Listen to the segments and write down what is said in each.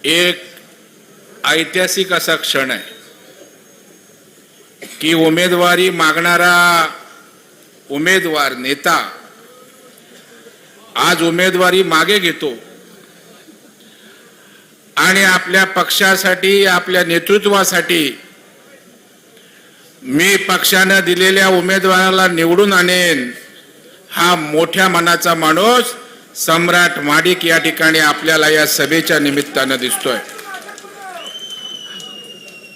एक ऐतिहासिक असा क्षण आहे की उमेदवारी मागणारा उमेदवार नेता आज उमेदवारी मागे घेतो आणि आपल्या पक्षासाठी आपल्या नेतृत्वासाठी मी पक्षाने दिलेल्या उमेदवाराला निवडून आणेन हा मोठ्या मनाचा माणूस सम्राट माडिक या ठिकाणी आपल्याला या सभेच्या निमित्ताने दिसतोय।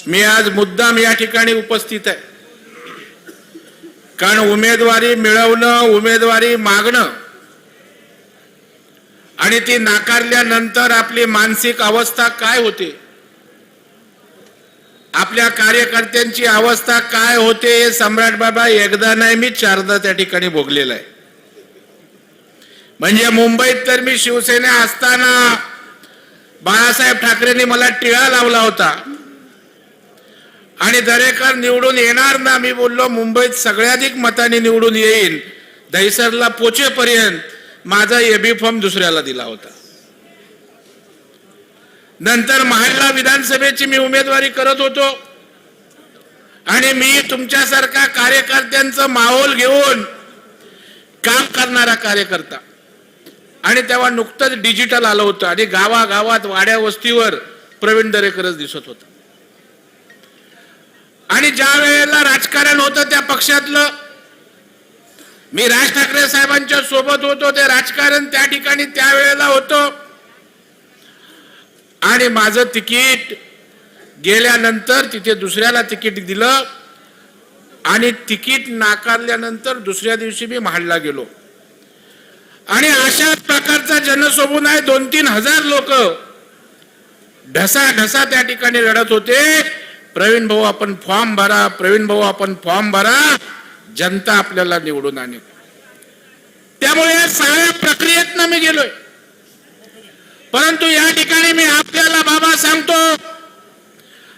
मी आज मुद्दाम या ठिकाणी उपस्थित आहे कारण उमेदवारी मिळवणं, उमेदवारी मागणं आणि ती नाकारल्यानंतर आपली मानसिक अवस्था काय होते, आपल्या कार्यकर्त्यांची अवस्था काय होते हे सम्राट बाबा एकदा नाही मी चारदा त्या ठिकाणी भोगलेलं आहे। म्हणजे मुंबईत तर मी शिवसेना असताना बाळासाहेब ठाकरेंनी मला टिळा लावला होता आणि दरेकर निवडून येणार ना, मी बोललो मुंबईत सगळ्याधिक मतांनी निवडून येईल, दहिसरला पोचेपर्यंत माझा एबी फॉर्म दुसऱ्याला दिला होता। नंतर महाडला विधानसभेची मी उमेदवारी करत होतो आणि मी तुमच्यासारखा कार्यकर्त्यांचं माहोल घेऊन काम करणारा कार्यकर्ता आणि तेव्हा नुकतंच डिजिटल आलं होतं आणि गावागावात वाड्या वस्तीवर प्रवीण दरेकरच दिसत होता आणि ज्या वेळेला राजकारण होतं त्या पक्षातलं मी राज ठाकरे साहेबांच्या सोबत होतो, ते राजकारण त्या ठिकाणी त्यावेळेला होतं आणि माझं तिकीट गेल्यानंतर तिथे दुसऱ्याला तिकीट दिलं आणि तिकीट नाकारल्यानंतर दुसऱ्या दिवशी मी महाडला गेलो आणि अशा प्रकारचा जनसमूह आहे, 2-3 हजार लोक ढसा त्या ठिकाणी रडत होते, प्रवीण भाऊ आपण फॉर्म भरा, प्रवीण भाऊ आपण फॉर्म भरा, जनता आपल्याला निवडून आणेल। त्यामुळे या सगळ्या प्रक्रियेतनं मी गेलोय, परंतु या ठिकाणी मी आपल्याला बाबा सांगतो,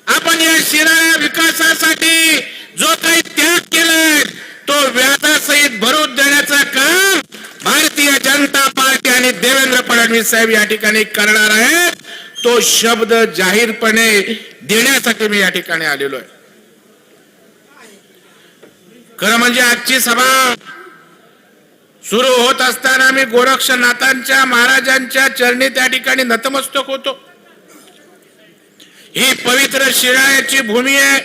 आपण या शिराळ्या विकासासाठी जो काही त्याग केलाय तो व्याजासहित भरून देण्याचा काम भारतीय जनता पार्टी आणि देवेंद्र फडणवीस साहेब या ठिकाणी करणार आहेत। तो शब्द जाहीरपणे देण्यासाठी मी या ठिकाणी आलेलो आहे। खरं म्हणजे आजची सभा सुरू होत असताना मी गोरक्षनाथांच्या महाराजांच्या चरणी त्या ठिकाणी नतमस्तक होतो। ही पवित्र शिराळ्याची भूमी आहे।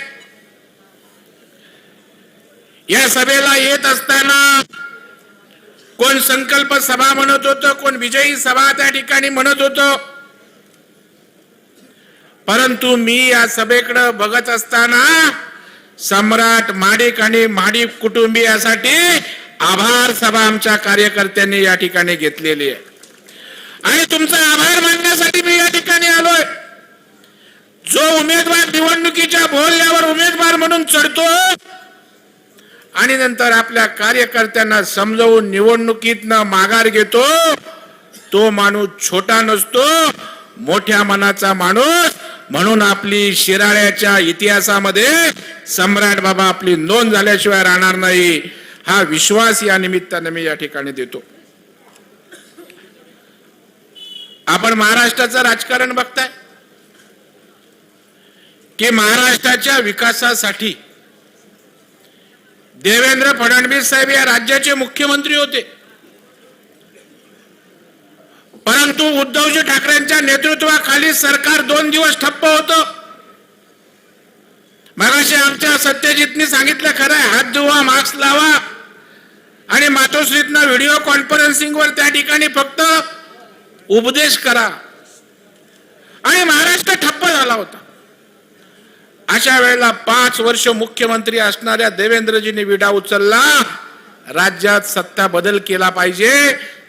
या सभेला येत असताना कोण संकल्प सभा म्हणत होतं, कोण विजयी सभा त्या ठिकाणी म्हणत होतं, परंतु मी या सभेकडे बघत असताना सम्राट माडिक आणि माडिक कुटुंबियासाठी आभार सभा आमच्या कार्यकर्त्यांनी या ठिकाणी घेतलेली आहे आणि तुमचा आभार मानण्यासाठी मी या ठिकाणी आलोय। जो उमेदवार निवडणुकीच्या बोलल्यावर उमेदवार म्हणून चढतो आणि नंतर आपल्या कार्यकर्त्यांना समजावून निवडणुकीतनं माघार घेतो, तो माणूस छोटा नसतो, मोठ्या मनाचा माणूस। म्हणून आपली शिराळ्याच्या इतिहासामध्ये सम्राट बाबा आपली नोंद झाल्याशिवाय राहणार नाही, हा विश्वास या निमित्ताने मी या ठिकाणी देतो। आपण महाराष्ट्राचं राजकारण बघताय की महाराष्ट्राच्या विकासासाठी देवेंद्र फडणवीस साहेब या राज्याचे मुख्यमंत्री होते, परंतु उद्धवजी ठाकरेंच्या नेतृत्वाखाली सरकार 2 दिवस ठप्प होतं। मगाशी आमच्या सत्यजितनी सांगितलं, खरं आहे, हात धुवा, मास्क लावा आणि मातोश्रीतनं व्हिडिओ कॉन्फरन्सिंगवर त्या ठिकाणी फक्त उपदेश करा आणि महाराष्ट्र ठप्प झाला होता। अशा वेळेला 5 वर्ष मुख्यमंत्री असणाऱ्या देवेंद्रजींनी विडा उचलला, राज्यात सत्ता बदल केला पाहिजे,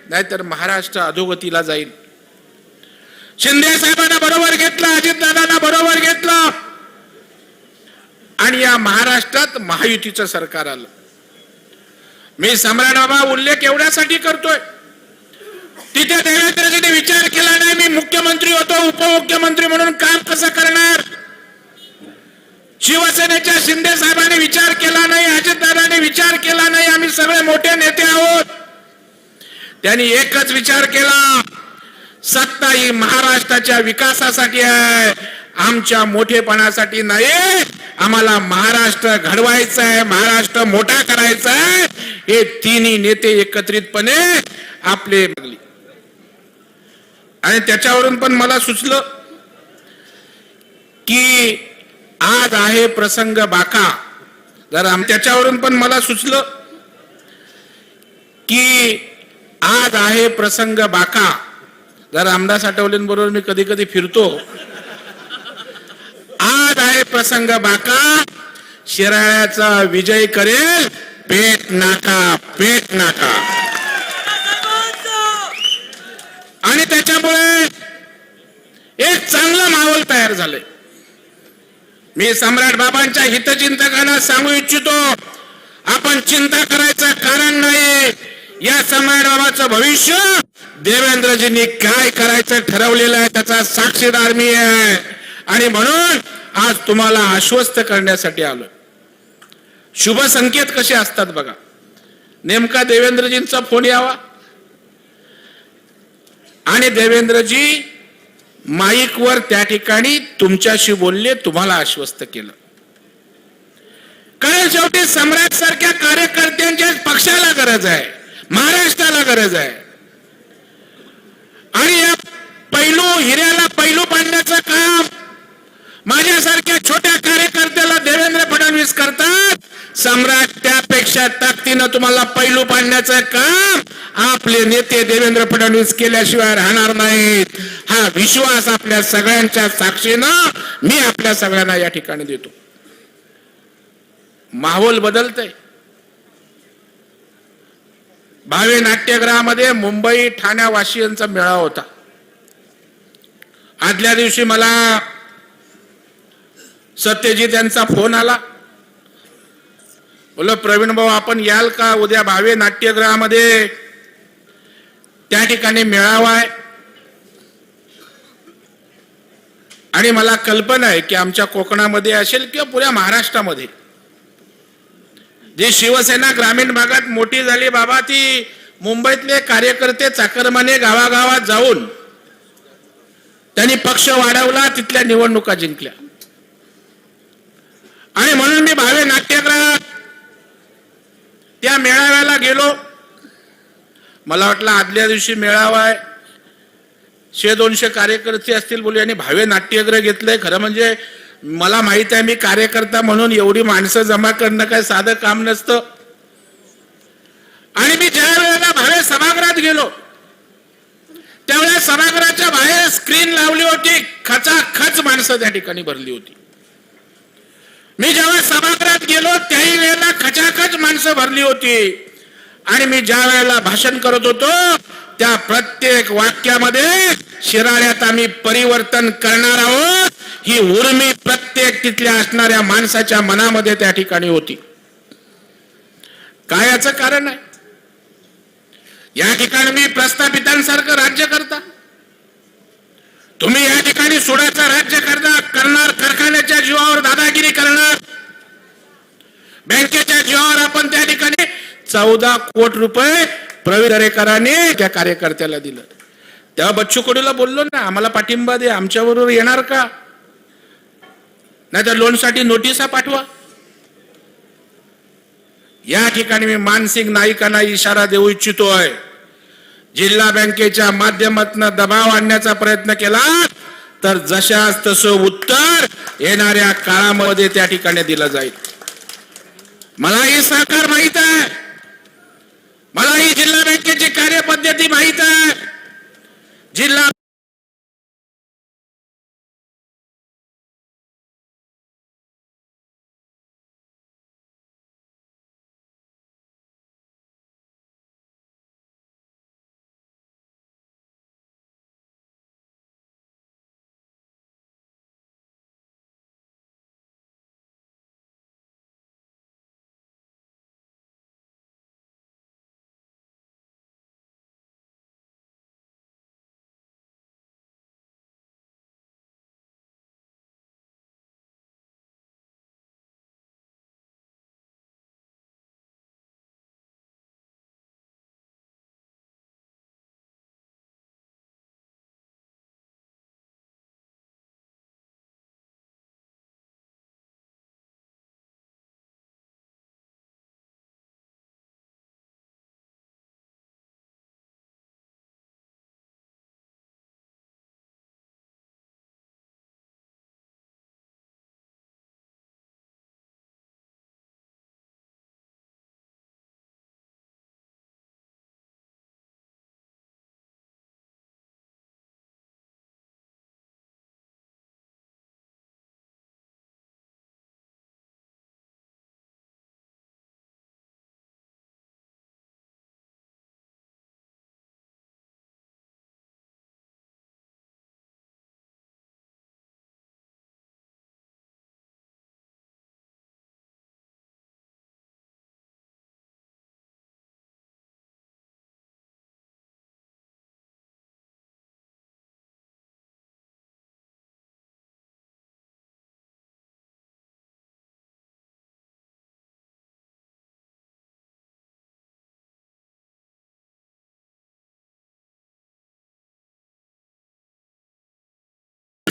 नाहीतर महाराष्ट्र अधोगतीला जाईल। शिंदे साहेबांना बरोबर घेतलं, अजितदादांना बरोबर घेतलं आणि या महाराष्ट्रात महायुतीचं सरकार आलं। मी सम्राट बाबा उल्लेख एवढ्यासाठी करतोय, तिथे देवेंद्रजींनी विचार केला नाही मी मुख्यमंत्री होतो, उपमुख्यमंत्री म्हणून काम कसं करणार। शिवसेनेच्या शिंदे साहेबांनी विचार केला नाही, अजितदादांनी विचार केला नाही, आम्ही सगळे मोठे नेते आहोत। त्यांनी एकच विचार केला, सत्ता ही महाराष्ट्राच्या विकासासाठी आहे, आमच्या मोठेपणासाठी नाही. आम्हाला महाराष्ट्र घडवायचा आहे, महाराष्ट्र मोठा करायचा आहे. हे तिन्ही नेते एकत्रितपणे आपले आणि त्याच्यावरून पण मला सुचलं की आज आहे प्रसंग बाका. त्याच्यावरून पण मला सुचलं की आज आहे प्रसंग बाका. रामदास आठवलेंबरोबर मी कधी कधी फिरतो. आज आहे प्रसंग बाका, शिराळ्याचा विजय करेल पेट नाका, पेट नाका. आणि त्याच्यामुळे एक चांगलं माहोल तयार झालंय. मी सम्राट बाबांच्या हितचिंतकांना सांगू इच्छितो, आपण चिंता करायचं कारण नाही. या सम्राट बाबाचं भविष्य देवेंद्रजींनी काय करायचं ठरवलेलं आहे त्याचा साक्षीदार मी आहे. आणि म्हणून आज तुम्हाला आश्वस्त करण्यासाठी आलो. शुभ संकेत कसे असतात बघा. नेमका देवेंद्रजींचा फोन यावा आणि देवेंद्रजी माईकवर त्या ठिकाणी तुमच्याशी बोलले, तुम्हाला आश्वस्त केलं. कारण शेवटी सम्राट सारख्या कार्यकर्त्यांच्या पक्षाला गरज आहे, महाराष्ट्राला गरज आहे. आणि या हिऱ्याला पैलू पाडण्याचं काम माझ्यासारख्या छोट्या कार्यकर्त्याला देवेंद्र फडणवीस करतात. सम्राट त्यापेक्षा ताकदीनं तुम्हाला पैलू पाडण्याचं काम आपले नेते देवेंद्र फडणवीस केल्याशिवाय राहणार नाहीत. हा विश्वास आपल्या सगळ्यांच्या साक्षीनं मी आपल्या सगळ्यांना या ठिकाणी देतो. माहोल बदलतय. भावे नाट्यगृहामध्ये मुंबई ठाण्यावासियांचा मेळावा होता. आदल्या दिवशी मला सत्यजित यांचा फोन आला. बोल प्रवीण भाऊ आपण याल का उद्या भावे नाट्यगृहामध्ये, त्या ठिकाणी मेळावा आहे. आणि मला कल्पना आहे की आमच्या कोकणामध्ये असेल किंवा पुऱ्या महाराष्ट्रामध्ये जी शिवसेना ग्रामीण भागात मोठी झाली बाबा, ती मुंबईतले कार्यकर्ते चाकरमाने गावागावात जाऊन त्यांनी पक्ष वाढवला, तिथल्या निवडणुका जिंकल्या. आणि म्हणून मी भावे नाट्यगृहात त्या मेळाव्याला गेलो. मला वाटलं आदल्या दिवशी मेळावा आहे, 100-200 कार्यकर्ते असतील बोलले, आणि भावे नाट्यगृह घेतलंय. खरं म्हणजे मला माहित आहे मी कार्यकर्ता म्हणून एवढी माणसं जमा करणं काय साधं काम नसतं. आणि मी ज्या वेळेला भावे सभागृहात गेलो त्यावेळेला सभागृहाच्या बाहेर स्क्रीन लावली होती, खचाखच माणसं त्या ठिकाणी भरली होती. मी जेव्हा सभागृहात गेलो त्याही वेळेला खचाखच माणसं भरली होती. आणि मी ज्या वेळेला भाषण करत होतो त्या प्रत्येक वाक्यामध्ये शिराळ्यात आम्ही परिवर्तन करणार आहोत ही उर्मी प्रत्येक तिथल्या असणाऱ्या माणसाच्या मनामध्ये त्या ठिकाणी होती. काय याचं कारण आहे? या ठिकाणी मी प्रस्थापितांसारखं राज्य करता, तुम्ही या ठिकाणी सुडाचं राज्य करणार, कारखान्याच्या जीवावर दादागिरी करणार, बँकेच्या जीवावर आपण त्या ठिकाणी 14 कोटी रुपये प्रवीण दरेकरांनी त्या कार्यकर्त्याला दिलं. तेव्हा बच्चू कडूला बोललो ना, आम्हाला पाठिंबा दे, आमच्याबरोबर येणार का? नाहीतर लोनसाठी नोटिसा पाठवा. या ठिकाणी मी मानसिंग नाईकांना इशारा देऊ इच्छितोय. जिल्हा बँकेच्या माध्यमातून दबाव आणण्याचा प्रयत्न केला तर जशास तसं उत्तर येणाऱ्या काळामध्ये त्या ठिकाणी दिलं जाईल. मला ही सहकार माहित आहे, मला ही जिल्हा बँकेची कार्यपद्धती माहित आहे. जिल्हा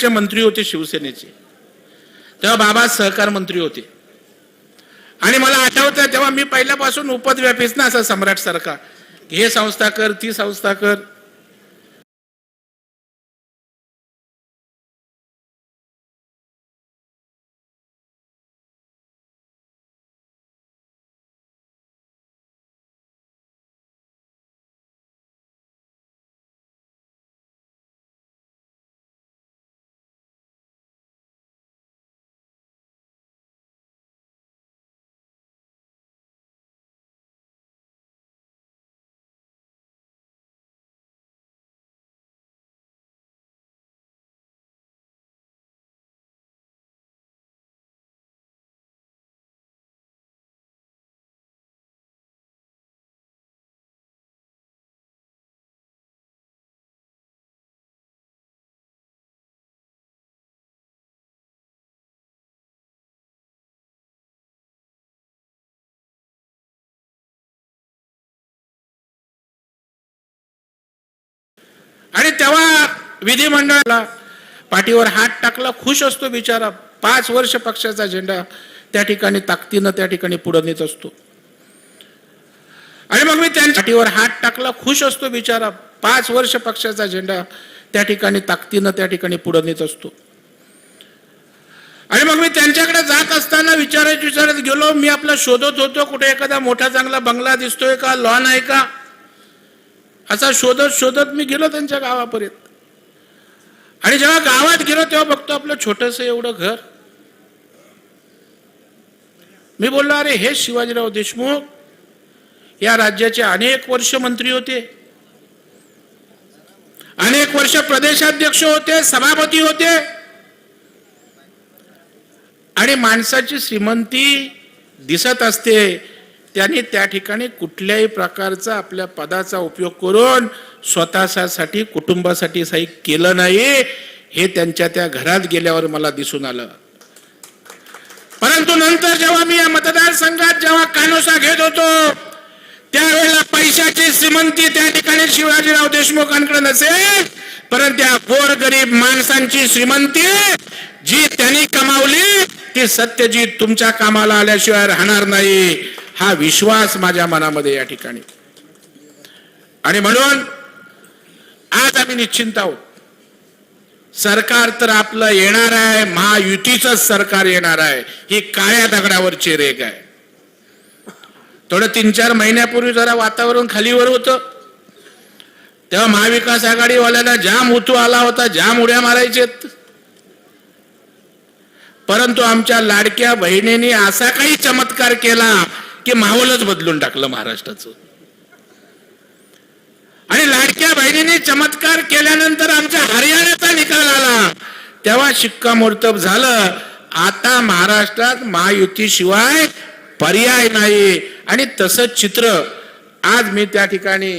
मंत्री होते शिवसेनेचे, तेव्हा बाबा सहकार मंत्री होते. आणि मला आठवतं तेव्हा मी पहिल्यापासून उपद्व्यापीच ना, असं सम्राट सारखा, हे संस्था कर ती संस्था कर. आणि तेव्हा विधिमंडळाला पाठीवर हात टाकला, खुश असतो बिचारा. 5 वर्ष पक्षाचा झेंडा त्या ठिकाणी ताकदीनं त्या ठिकाणी पुढे नेत असतो. आणि मग मी त्यांच्या पाठीवर हात टाकला, खुश असतो बिचारा. 5 वर्ष पक्षाचा झेंडा त्या ठिकाणी ताकदीनं त्या ठिकाणी पुढे नेत असतो. आणि मग मी त्यांच्याकडे जात असताना विचारत गेलो, मी आपलं शोधत होतो कुठे एखादा मोठा चांगला बंगला दिसतोय का, लॉन आहे का, असा शोधत मी गेलो त्यांच्या गावापर्यंत. आणि जेव्हा गावात गेलो तेव्हा बघतो आपलं छोटंसं एवढं घर. मी बोललो, अरे हे शिवाजीराव देशमुख या राज्याचे अनेक वर्ष मंत्री होते, अनेक वर्ष प्रदेशाध्यक्ष होते, सभापती होते. आणि माणसाची श्रीमंती दिसत असते, त्यांनी त्या ठिकाणी कुठल्याही प्रकारचा आपल्या पदाचा उपयोग करून स्वतःसाठी कुटुंबासाठी काही केलं नाही, हे त्यांच्या त्या घरात गेल्यावर मला दिसून आलं. परंतु नंतर जेव्हा मी या मतदारसंघात जेव्हा कानोसा घेत होतो त्यावेळेला पैशाची श्रीमंती त्या ठिकाणी शिवाजीराव देशमुखांकडे नसेल, परंतु त्या गोरगरीब माणसांची श्रीमंती जी त्यांनी कमावली ती सत्यजित तुमच्या कामाला आल्याशिवाय राहणार नाही, हा विश्वास माझ्या मनामध्ये या ठिकाणी. आणि म्हणून आज आम्ही निश्चिंत आहोत. सरकार तर आपलं येणार आहे, महायुतीचं सरकार येणार आहे, ही काळ्या दगडावरची रेघ आहे. थोडं 3-4 महिन्यापूर्वी जरा वातावरण खालीवर होतं, तेव्हा महाविकास आघाडीवाल्याला जाम उतू आला होता, जाम उड्या मारायचेत. परंतु आमच्या लाडक्या बहिणींनी असा काही चमत्कार केला की माहोलच बदलून टाकलं महाराष्ट्राचं. आणि लाडक्या बहिणींनी चमत्कार केल्यानंतर आमच्या हरियाणाचा निकाल आला, तेव्हा शिक्कामोर्तब झालं, आता महाराष्ट्रात महायुतीशिवाय पर्याय नाही. आणि तसंच चित्र आज मी त्या ठिकाणी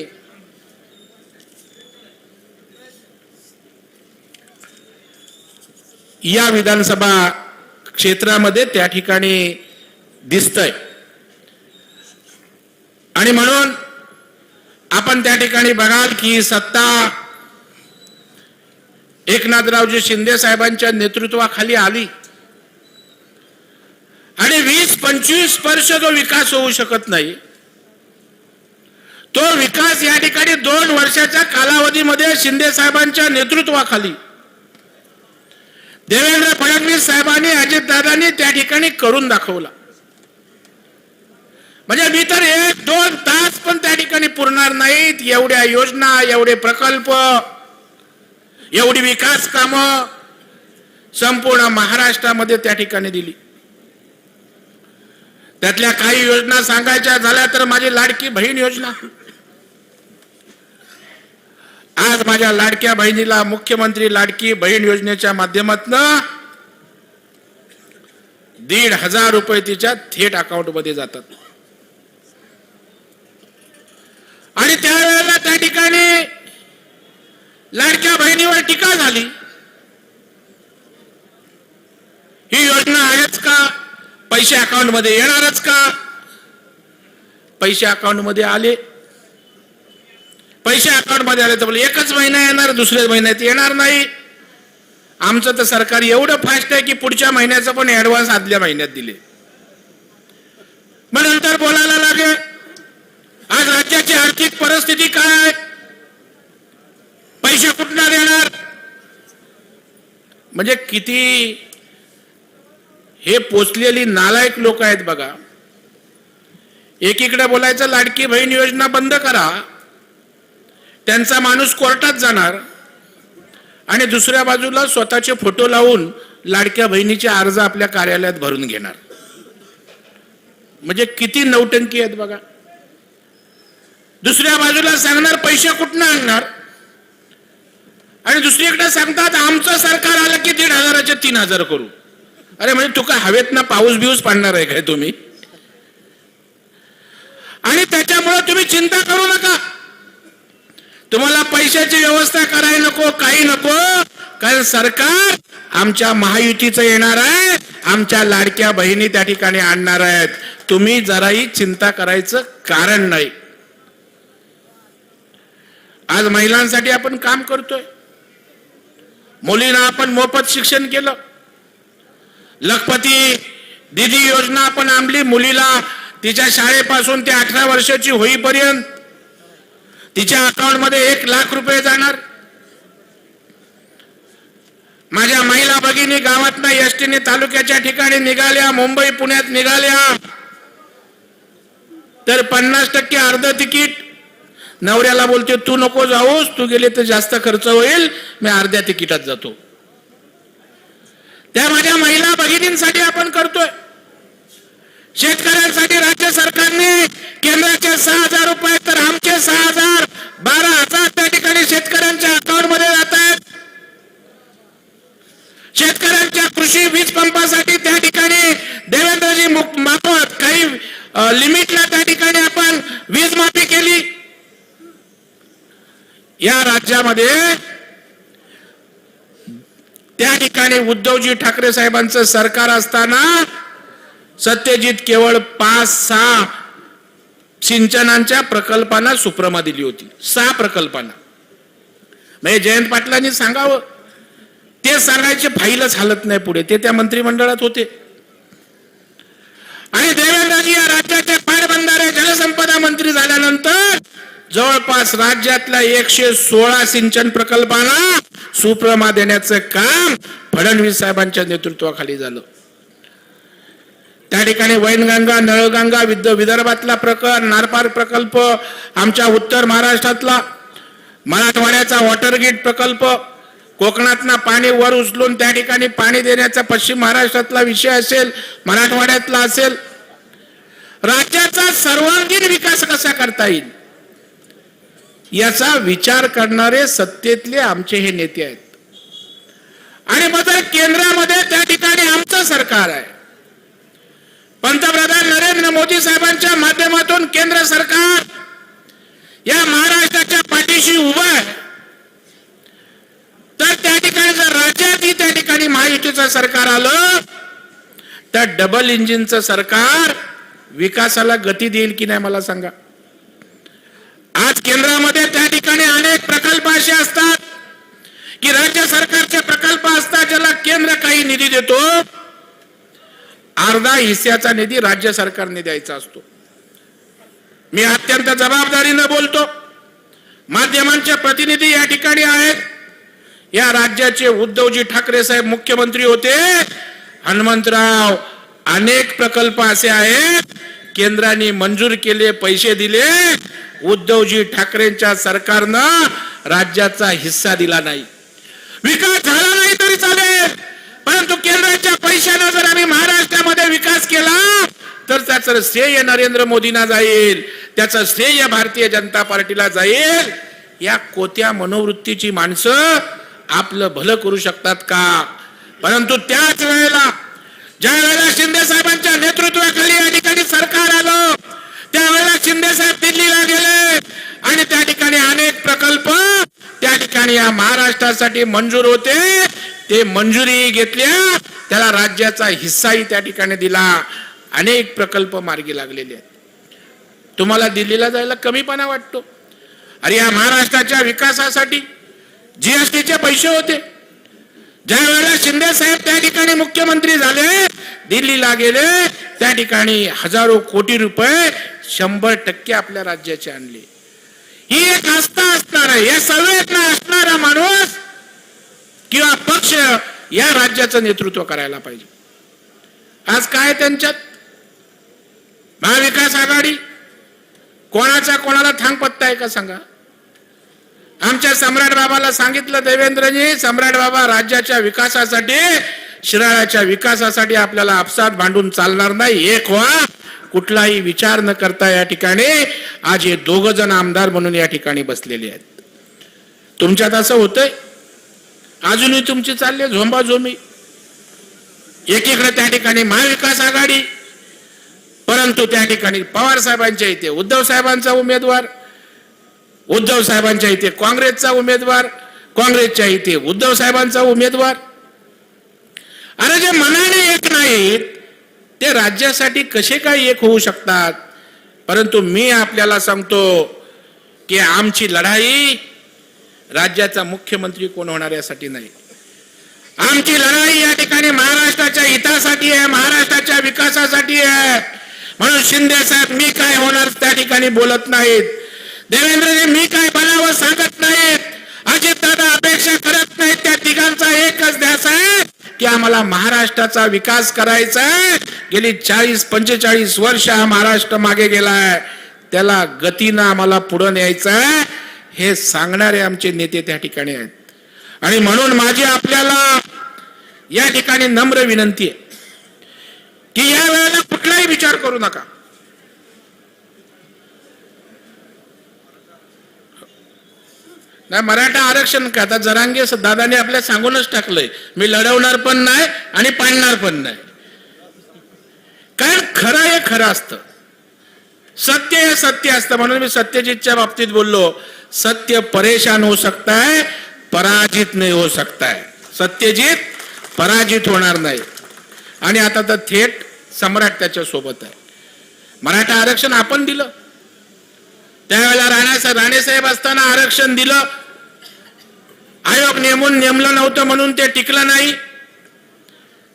या विधानसभा क्षेत्रामध्ये त्या ठिकाणी दिसतंय. आणि म्हणून आपण त्या ठिकाणी बघाल की सत्ता एकनाथरावजी शिंदे साहेबांच्या नेतृत्वाखाली आली आणि 20-25 वर्ष जो विकास होऊ शकत नाही, तो विकास या ठिकाणी 2 वर्षाच्या कालावधीमध्ये शिंदे साहेबांच्या नेतृत्वाखाली देवेंद्र फडणवीस साहेबांनी, अजितदादांनी त्या ठिकाणी करून दाखवला. म्हणजे मी तर 1-2 तास पण त्या ठिकाणी पुरणार नाहीत, एवढ्या योजना, एवढे प्रकल्प, एवढी विकास कामं संपूर्ण महाराष्ट्रामध्ये त्या ठिकाणी दिली. त्यातल्या काही योजना सांगायच्या झाल्या तर माझी लाडकी बहीण योजना. आज माझ्या लाडक्या बहिणीला मुख्यमंत्री लाडकी बहीण योजनेच्या माध्यमातून 1,500 रुपये तिच्या थेट अकाउंट मध्ये जातात. आणि त्यावेळेला त्या ठिकाणी लाडक्या बहिणीवर टीका झाली, ही योजना आहेच का, पैसे अकाउंट मध्ये येणारच का. पैसे अकाउंट मध्ये आले, पैसे अकाउंट मध्ये आले तर बोले 1च महिना येणार, दुसऱ्या महिन्यात येणार नाही. आमचं तर सरकार एवढं फास्ट आहे की पुढच्या महिन्याचं पण ऍडव्हान्स आदल्या महिन्यात दिले. मग नंतर बोलायला लागेल आज राज्याची आर्थिक परिस्थिती काय, पैसे कुठून देणार. म्हणजे किती हे पोचलेली नालायक लोक आहेत बघा. एकीकडे बोलायचं लाडकी बहीण योजना बंद करा, त्यांचा माणूस कोर्टात जाणार, आणि दुसऱ्या बाजूला स्वतःचे फोटो लावून लाडक्या बहिणीचे अर्ज आपल्या कार्यालयात भरून घेणार. म्हणजे किती नौटंकी आहेत बघा. दुसऱ्या बाजूला सांगणार पैसे कुठून आणणार, आणि दुसरीकडे सांगतात आमचं सरकार आलं की 1,500चे 3,000 करू. अरे म्हणजे तू काय हवेत ना पाऊस बिऊस पाडणार आहे काय तुम्ही. आणि त्याच्यामुळे तुम्ही चिंता करू नका, तुम्हाला पैशाची व्यवस्था करायला नको, काही नको, कारण सरकार आमच्या महायुतीचं येणार आहे, आमच्या लाडक्या बहिणी त्या ठिकाणी आणणार आहेत. तुम्ही जराही चिंता करायचं कारण नाही. आज महिलांसाठी आपण काम करतोय, मुलींना आपण मोफत शिक्षण केलं, लखपती दीदी योजना आपण आणली. मुलीला तिच्या शाळेपासून ते 18 वर्षाची होईपर्यंत तिच्या अकाउंटमध्ये 1 लाख रुपये जाणार. माझ्या महिला भगिनी गावातनं एसटीने तालुक्याच्या ठिकाणी निघाल्या, मुंबई पुण्यात निघाल्या, तर 50% अर्ध तिकीट नवऱ्याला बोलते तू नको जाऊस, तू गेले तर जास्त खर्च होईल, मी अर्ध्या तिकिटात जातो. त्या माझ्या महिला भगिनींसाठी आपण करतोय. शेतकऱ्यांसाठी राज्य सरकारने केंद्राचे 6,000 रुपये तर आमचे 6,000, 12,000 त्या ठिकाणी शेतकऱ्यांच्या अकाउंट मध्ये जात आहेत. शेतकऱ्यांच्या कृषी वीज पंपासाठी त्या ठिकाणी देवेंद्रजी मार्फत काही लिमिटला त्या ठिकाणी आपण वीज माफी केली. या राज्यामध्ये त्या ठिकाणी उद्धवजी ठाकरे साहेबांचं सरकार असताना सत्यजित केवळ 5-6 सिंचनांच्या प्रकल्पांना सुप्रमा दिली होती. 6 प्रकल्पांना. म्हणजे जयंत पाटलांनी सांगावं, ते सांगायचे फाईलच हालत नाही पुढे, ते त्या मंत्रिमंडळात होते. आणि देवेंद्रजी या राज्याचे पाटबंधारे जलसंपदा मंत्री झाल्यानंतर जवळपास राज्यातल्या 116 सिंचन प्रकल्पांना सुप्रमा देण्याचं काम फडणवीस साहेबांच्या नेतृत्वाखाली झालं. त्या ठिकाणी वैनगंगा, नळगंगा, विदर्भातला नारपार प्रकल्प, आमच्या उत्तर महाराष्ट्रातला मराठवाड्याचा वॉटरगेट प्रकल्प, कोकणातनं पाणी वर उचलून त्या ठिकाणी पाणी देण्याचा पश्चिम महाराष्ट्रातला विषय असेल, मराठवाड्यातला असेल. राज्याचा सर्वांगीण विकास कसा करता येईल याचा विचार करणारे सत्तेतले आमचे हे नेते आहेत. आणि मग केंद्रामध्ये त्या ठिकाणी आमचं सरकार आहे. पंतप्रधान नरेंद्र मोदी साहेबांच्या माध्यमातून केंद्र सरकार या महाराष्ट्राच्या पाठीशी उभं आहे. तर त्या ठिकाणी जर राज्यातही त्या ठिकाणी महायुतीचं सरकार आलं तर डबल इंजिनचं सरकार विकासाला गती देईल की नाही मला सांगा. आज केंद्रामध्ये त्या ठिकाणी अनेक प्रकल्प असे असतात की राज्य सरकारचे प्रकल्प असतात ज्याला केंद्र काही निधी देतो, अर्धा हिस्साचा निधी राज्य सरकारने द्यायचा असतो. मी अत्यंत जबाबदारीने बोलतो, माध्यमांचे प्रतिनिधी या ठिकाणी आहेत. या राज्याचे उद्धवजी ठाकरे साहेब मुख्यमंत्री होते, हनुमंतराव अनेक प्रकल्प असे आहेत केंद्राने मंजूर केले, पैसे दिले, उद्धवजी ठाकरेंच्या सरकारनं राज्याचा हिस्सा दिला नाही. विकास झाला नाही तरी चालेल, परंतु केंद्राच्या पैशाने जर आम्ही महाराष्ट्रामध्ये विकास केला तर त्याचं श्रेय नरेंद्र मोदींना जाईल, त्याचं श्रेय भारतीय जनता पार्टीला जाईल. या कोत्या मनोवृत्तीची माणसं आपलं भलं करू शकतात का? परंतु त्याच वेळेला ज्या वेळेला शिंदे साहेबांच्या नेतृत्वाखाली या ठिकाणी सरकार आलं त्यावेळेला शिंदे साहेब दिल्लीला गेले आणि त्या ठिकाणी अनेक प्रकल्प त्या ठिकाणी या महाराष्ट्रासाठी मंजूर होते, ते मंजुरी घेतल्या, त्याला राज्याचा हिस्साही त्या ठिकाणी दिला. अनेक प्रकल्प मार्गी लागलेले आहेत. तुम्हाला दिल्लीला जायला कमीपणा वाटतो? अरे या महाराष्ट्राच्या विकासासाठी जीएसटीचे पैसे होते, ज्या वेळेला शिंदे साहेब त्या ठिकाणी मुख्यमंत्री झाले, दिल्लीला गेले, त्या ठिकाणी हजारो कोटी रुपये 100% आपल्या राज्याचे आणले. ही एक आस्था असणार आहे, या संवेदना असणारा माणूस किंवा पक्ष या राज्याचं नेतृत्व करायला पाहिजे. आज काय त्यांच्यात महाविकास आघाडी कोणाचा कोणाला थांग पत्ता आहे का सांगा. आमच्या सम्राट बाबाला सांगितलं देवेंद्रजी, सम्राट बाबा राज्याच्या विकासासाठी, शिराळ्याच्या विकासासाठी आपल्याला आपसात भांडून चालणार नाही, एक व्हा, कुठलाही विचार न करता या ठिकाणी आज हे 2 जण आमदार म्हणून या ठिकाणी बसलेले आहेत. तुमच्यात असं होतंय, अजूनही तुमची चालली झोंबाझोंबी. एकीकडे त्या ठिकाणी महाविकास आघाडी, परंतु त्या ठिकाणी पवार साहेबांच्या इथे उद्धव साहेबांचा उमेदवार, उद्धव साहेबांच्या इथे काँग्रेसचा उमेदवार, काँग्रेसच्या इथे उद्धव साहेबांचा उमेदवार. अरे जे मनाने एक नाहीत ते राज्यासाठी कसे काय एक होऊ शकतात. परंतु मी आपल्याला सांगतो की आमची लढाई राज्याचा मुख्यमंत्री कोण होणार यासाठी नाही. आमची लढाई या ठिकाणी महाराष्ट्राच्या हितासाठी आहे, महाराष्ट्राच्या विकासासाठी आहे. म्हणून शिंदे साहेब मी काय होणार त्या ठिकाणी बोलत नाहीत, देवेंद्रजी मी काय बनावं सांगत नाहीत, अजितदादा अपेक्षा करत नाहीत. त्या तिघांचा एकच ध्यास आहे की आम्हाला महाराष्ट्राचा विकास करायचा आहे. गेली 40-45 वर्ष हा महाराष्ट्र मागे गेलाय, त्याला गतीनं आम्हाला पुढे न्यायचं आहे, हे सांगणारे आमचे नेते त्या ठिकाणी आहेत. आणि म्हणून माझी आपल्याला या ठिकाणी नम्र विनंती आहे की या वेळेला कुठलाही विचार करू नका. नाही मराठा आरक्षण का आता जरांगे दादाने आपल्या सांगूनच टाकलंय, मी लढवणार पण नाही आणि पाडणार पण नाही. कारण खरं हे खरं असतं, सत्य हे सत्य असतं. म्हणून मी सत्यजितच्या बाबतीत बोललो, सत्य परेशान हो सकता है, पराजित नाही हो सकता है. सत्यजित पराजित होणार नाही. आणि आता तर थेट सम्राट त्याच्या सोबत आहे. मराठा आरक्षण आपण दिलं, त्यावेळेला राणेसाहेब असताना आरक्षण दिलं, आयोग नेमलं नव्हतं म्हणून ते टिकलं नाही.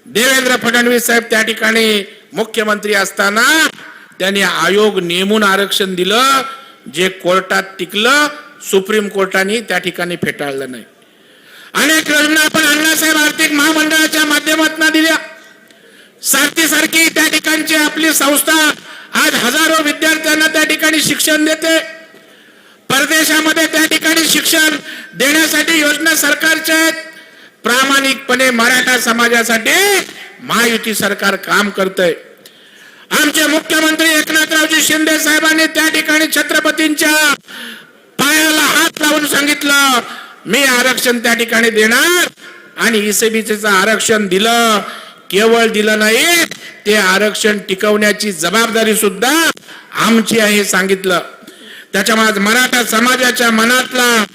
देवेंद्र फडणवीस साहेब त्या ठिकाणी मुख्यमंत्री असताना त्यांनी आयोग नेमून आरक्षण दिलं, जे कोर्टात टिकलं, सुप्रीम कोर्टाने त्या ठिकाणी फेटाळलं नाही. अनेक योजना आपण अण्णासाहेब आर्थिक महामंडळाच्या माध्यमातून दिल्या. सारखी त्या ठिकाणची आपली संस्था आज हजारो विद्यार्थ्यांना त्या ठिकाणी शिक्षण देते. परदेशामध्ये त्या ठिकाणी शिक्षण देण्यासाठी योजना सरकारच्या आहेत. प्रामाणिकपणे मराठा समाजासाठी महायुती सरकार काम करतंय. आमचे मुख्यमंत्री एकनाथरावजी शिंदे साहेबांनी त्या ठिकाणी छत्रपतींच्या पायाला हात लावून सांगितलं, मी आरक्षण त्या ठिकाणी देणार. आणि ईसीबीसीचं आरक्षण दिलं, केवळ दिलं नाही, ते आरक्षण टिकवण्याची जबाबदारी सुद्धा आमची आहे सांगितलं. त्याच्यामुळे मराठा समाजाच्या मनातला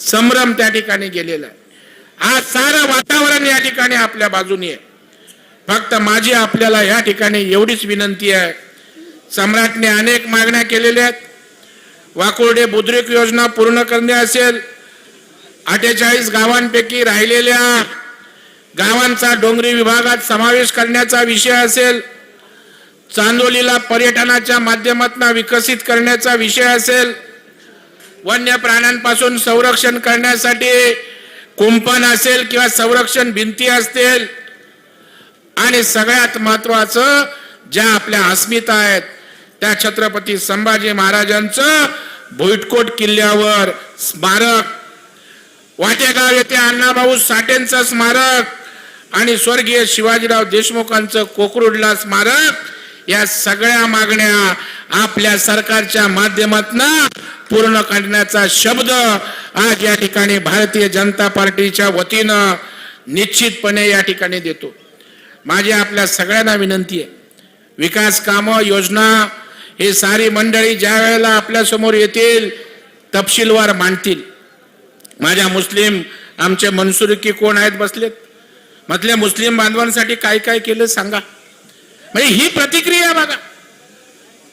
संभ्रम त्या ठिकाणी गेलेला आहे. आज सारं वातावरण या ठिकाणी आपल्या बाजूने आहे. फक्त माझी आपल्याला या ठिकाणी एवढीच विनंती आहे, सम्राटने अनेक मागण्या केलेल्या आहेत. वाकुर्डे बुद्रुक योजना पूर्ण करणे असेल, 48 गावांपैकी राहिलेल्या गावांचा डोंगरी विभागात समावेश करण्याचा विषय असेल, चांदोलीला पर्यटनाच्या माध्यमातून विकसित करण्याचा विषय असेल, वन्य प्राण्यांपासून संरक्षण करण्यासाठी कुंपण असेल किंवा संरक्षण भिंती असतील, आणि सगळ्यात महत्वाचं ज्या आपल्या अस्मिता आहेत त्या छत्रपती संभाजी महाराजांचं भुईटकोट किल्ल्यावर स्मारक, वाटेगाव येथे अण्णाभाऊ साठेंचं स्मारक आणि स्वर्गीय शिवाजीराव देशमुखांचं कोकरूडला स्मारक, या सगळ्या मागण्या आपल्या सरकारच्या माध्यमातून पूर्ण करण्याचा शब्द आज या ठिकाणी भारतीय जनता पार्टीच्या वतीनं निश्चितपणे या ठिकाणी देतो. माझी आपल्या सगळ्यांना विनंती आहे, विकास कामं योजना हे सारी मंडळी ज्या वेळेला आपल्या समोर येतील तपशीलवार मांडतील. माझ्या मुस्लिम आमचे मनसुरुकी कोण आहेत बसलेत, म्हटले मुस्लिम बांधवांसाठी काय काय केलं सांगा. म्हणजे ही प्रतिक्रिया बघा.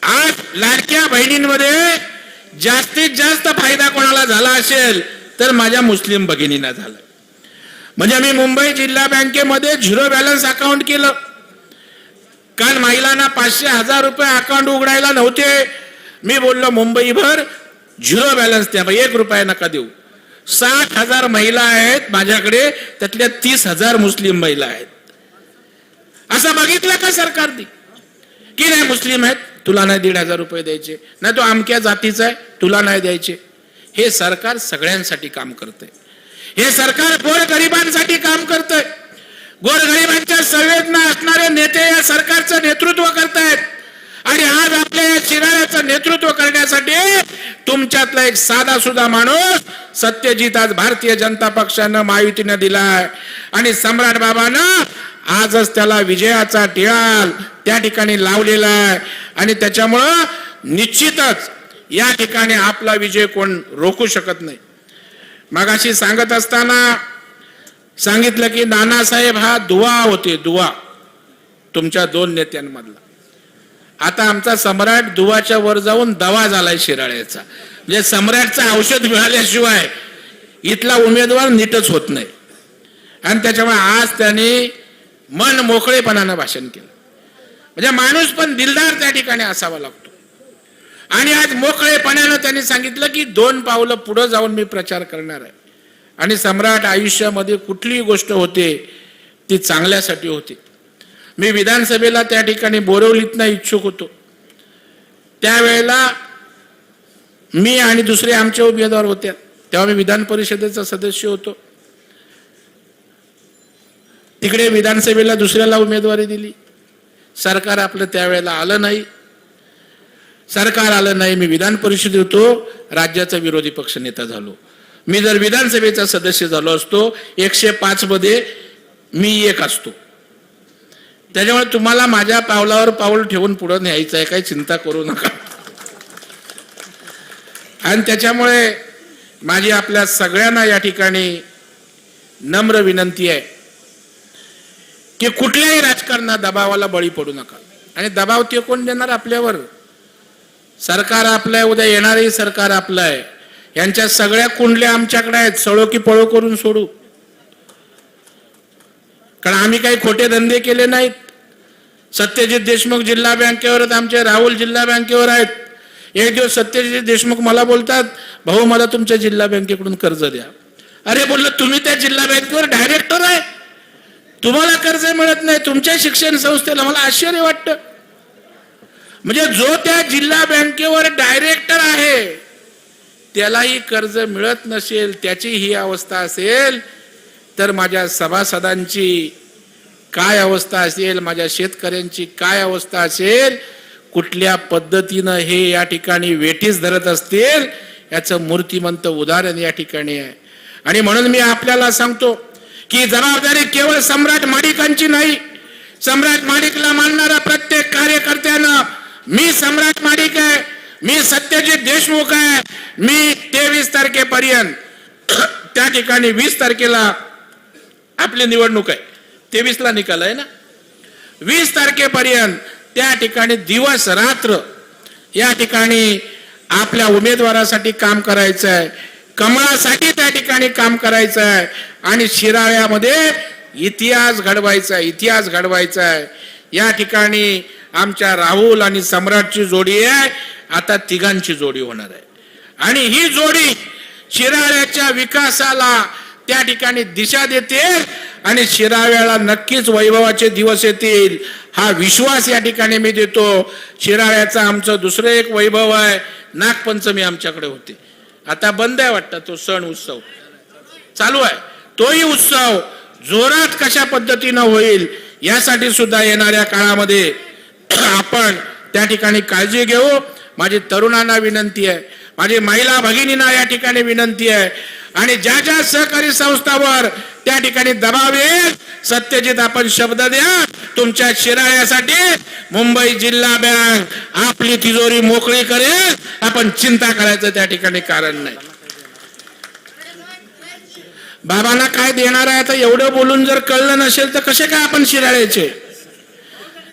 आज लाडक्या बहिणींमध्ये जास्तीत जास्त फायदा कोणाला झाला असेल तर माझ्या मुस्लिम भगिनींना झाला. म्हणजे मी मुंबई जिल्हा बँकेमध्ये झिरो बॅलन्स अकाउंट केलं. काल महिलांना 500-1000 रुपये अकाउंट उघडायला नव्हते. मी बोललो मुंबईभर झिरो बॅलन्स द्या, 1 रुपया नका देऊ. 60,000 महिला आहेत माझ्याकडे, त्यातल्या 30,000 मुस्लिम महिला आहेत. असं बघितलं का सरकारने की नाही मुस्लिम आहेत तुला नाही 1,500 रुपये द्यायचे, नाही तो अमक्या जातीचा आहे तुला नाही द्यायचे. हे सरकार सगळ्यांसाठी काम करतंय. हे सरकार गोरगरिबांसाठी काम करतंय. गोरगरिबांच्या संवेदना असणारे नेते या सरकारचं नेतृत्व करतायत. आणि आज आपल्या या शिराळ्याचं नेतृत्व करण्यासाठी तुमच्यातला एक साधा सुद्धा माणूस सत्यजित आज भारतीय जनता पक्षानं महायुतीनं दिलाय. आणि सम्राट बाबानं आजच त्याला विजयाचा टिळा त्या ठिकाणी लावलेला आहे. आणि त्याच्यामुळं निश्चितच या ठिकाणी आपला विजय कोण रोखू शकत नाही. मगाशी सांगत असताना सांगितलं की नानासाहेब हा दुवा होते, दुवा तुमच्या 2 नेत्यांमधला. आता आमचा सम्राट दुवाच्या वर जाऊन दवा झालाय शिराळ्याचा. म्हणजे सम्राटचं औषध मिळाल्याशिवाय इथला उमेदवार नीटच होत नाही. आणि त्याच्यामुळे आज त्यांनी मन मोकळेपणानं भाषण केलं. म्हणजे माणूस पण दिलदार त्या ठिकाणी असावा लागतो. आणि आज मोकळेपणानं त्यांनी सांगितलं की 2 पावलं पुढे जाऊन मी प्रचार करणार आहे. आणि सम्राट आयुष्यामध्ये कुठलीही गोष्ट होते ती चांगल्यासाठी होते. मी विधानसभेला त्या ठिकाणी बोरिवलीतनं इच्छुक होतो. त्यावेळेला मी आणि दुसरे आमचे उमेदवार होते. तेव्हा मी विधान परिषदेचा सदस्य होतो. तिकडे विधानसभेला दुसऱ्याला उमेदवारी दिली. सरकार आपलं त्यावेळेला आलं नाही. सरकार आलं नाही. मी विधान परिषदेत होतो, राज्याचा विरोधी पक्ष नेता झालो. मी जर विधानसभेचा सदस्य झालो असतो 105 मध्ये मी 1 असतो. त्याच्यामुळे तुम्हाला माझ्या पावलावर पाऊल ठेवून पुढे न्यायचं आहे, काही चिंता करू नका. आणि त्याच्यामुळे माझी आपल्या सगळ्यांना या ठिकाणी नम्र विनंती आहे की कुठल्याही राजकारणात दबावाला बळी पडू नका. आणि दबाव ते कोण देणार आपल्यावर? सरकार आपलं आहे, उद्या येणारही सरकार आपलं आहे. यांच्या सगळ्या कुंडल्या आमच्याकडे आहेत, सळो की पळो करून सोडू. कारण आम्ही काही खोटे धंदे केले नाहीत. सत्यजित देशमुख जिल्हा बँकेवर आहेत, आमचे राहुल जिल्हा बँकेवर आहेत. एक दिवस सत्यजित देशमुख मला बोलतात, भाऊ मला तुमच्या जिल्हा बँकेकडून कर्ज द्या. अरे बोललो तुम्ही त्या जिल्हा बँकेवर डायरेक्टर आहे, तुम्हाला कर्ज मिळत नाही तुमच्या शिक्षण संस्थेला? मला आश्चर्य वाटतं. म्हणजे जो त्या जिल्हा बँकेवर डायरेक्टर आहे त्यालाही कर्ज मिळत नसेल, त्याची ही अवस्था असेल तर माझ्या सभासदांची काय अवस्था असेल, माझ्या शेतकऱ्यांची काय अवस्था असेल, कुठल्या पद्धतीनं हे या ठिकाणी वेठीस धरत असतील याचं मूर्तिमंत उदाहरण या ठिकाणी आहे. आणि म्हणून मी आपल्याला सांगतो की जबाबदारी केवळ सम्राट माडिकांची नाही. सम्राट माडिकला मानणारा प्रत्येक कार्यकर्त्यानं मी सम्राट माडिक आहे, मी सत्यजित देशमुख आहे, मी 23 तारखेपर्यंत त्या ठिकाणी 20 तारखेला आपली निवडणूक आहे, 23 ला निकाल आहे ना, 20 तारखेपर्यंत त्या ठिकाणी दिवस रात्र या ठिकाणी आपल्या उमेदवारासाठी काम करायचं आहे, कमळासाठी त्या ठिकाणी काम करायचं आहे. आणि शिराळ्यामध्ये इतिहास घडवायचा आहे, इतिहास घडवायचा आहे. या ठिकाणी आमच्या राहुल आणि सम्राटची जोडी आहे, आता तिघांची जोडी होणार आहे. आणि ही जोडी शिराळ्याच्या विकासाला त्या ठिकाणी दिशा देते आणि शिराळ्याला नक्कीच वैभवाचे दिवस येतील हा विश्वास या ठिकाणी मी देतो. शिराळ्याचा आमचं दुसरं एक वैभव आहे, नागपंचमी आमच्याकडे होते, आता बंद आहे वाटतं तो सण, उत्सव चालू आहे. तोही उत्सव जोरात कशा पद्धतीनं होईल यासाठी सुद्धा येणाऱ्या काळामध्ये आपण त्या ठिकाणी काळजी घेऊ. माझी तरुणांना विनंती आहे, माझी महिला भगिनींना या ठिकाणी विनंती आहे. आणि ज्या ज्या सहकारी संस्थांवर त्या ठिकाणी दबाव येईल, सत्यजित आपण शब्द द्या, तुमच्या शिराळ्यासाठी मुंबई जिल्हा बँक आपली तिजोरी मोकळी करेल. आपण चिंता करायचं त्या ठिकाणी कारण नाही. बाबांना काय देणार आहे आता एवढं बोलून जर कळलं नसेल तर कसे काय आपण शिराळ्याचे?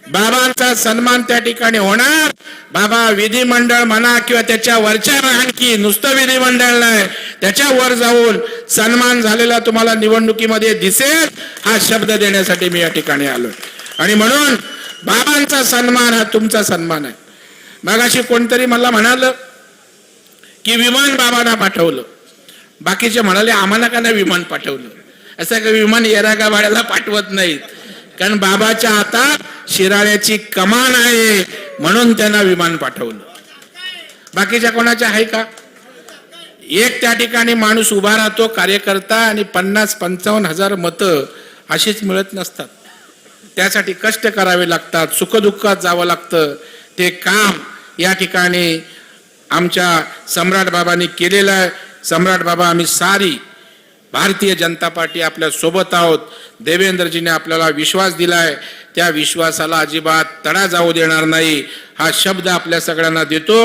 बाबांचा सन्मान त्या ठिकाणी होणार. बाबा विधिमंडळ म्हणा किंवा त्याच्या वरच्या आणखी नुसतं विधिमंडळ नाही, त्याच्या वर जाऊन सन्मान झालेला तुम्हाला निवडणुकीमध्ये दिसेल, हा शब्द देण्यासाठी मी या ठिकाणी आलो. आणि म्हणून बाबांचा सन्मान हा तुमचा सन्मान आहे. मगाशी कोणतरी मला म्हणालं की विमान बाबांना पाठवलं, बाकीचे म्हणाले आम्हाला का नाही विमान पाठवलं. असं काही विमान येरागा भाड्याला पाठवत नाहीत, कारण बाबाच्या हातात शिराळ्याची कमान आहे म्हणून त्यांना विमान पाठवलं. बाकीच्या कोणाच्या आहे का? एक त्या ठिकाणी माणूस उभा राहतो कार्यकर्ता आणि 50-55 हजार मतं अशीच मिळत नसतात. त्यासाठी कष्ट करावे लागतात, सुखदुःखात जावं लागतं. ते काम या ठिकाणी आमच्या सम्राट बाबांनी केलेलं आहे. सम्राट बाबा, आम्ही सारी भारतीय जनता पार्टी आपल्या सोबत आहोत. देवेंद्रजीने आपल्याला विश्वास दिलाय, त्या विश्वासाला अजिबात तडा जाऊ देणार नाही हा शब्द आपल्या सगळ्यांना देतो.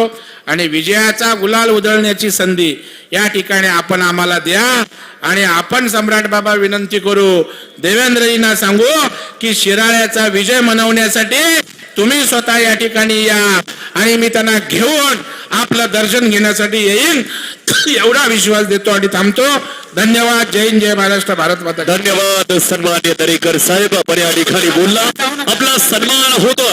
आणि विजयाचा गुलाल उधळण्याची संधी या ठिकाणी आपण आम्हाला द्या. आणि आपण सम्राट बाबा विनंती करू, देवेंद्रजींना सांगू की शिराळ्याचा विजय मनवण्यासाठी तुम्ही स्वतः या ठिकाणी या आणि मी त्यांना घेऊन आपलं दर्शन घेण्यासाठी येईन, एवढा विश्वास देतो आणि थांबतो. धन्यवाद. जय हिंद, जय महाराष्ट्र, भारत माता. धन्यवाद सन्मान्य दरेकर साहेब. आपण या ठिकाणी बोलला, आपला सन्मान होतो.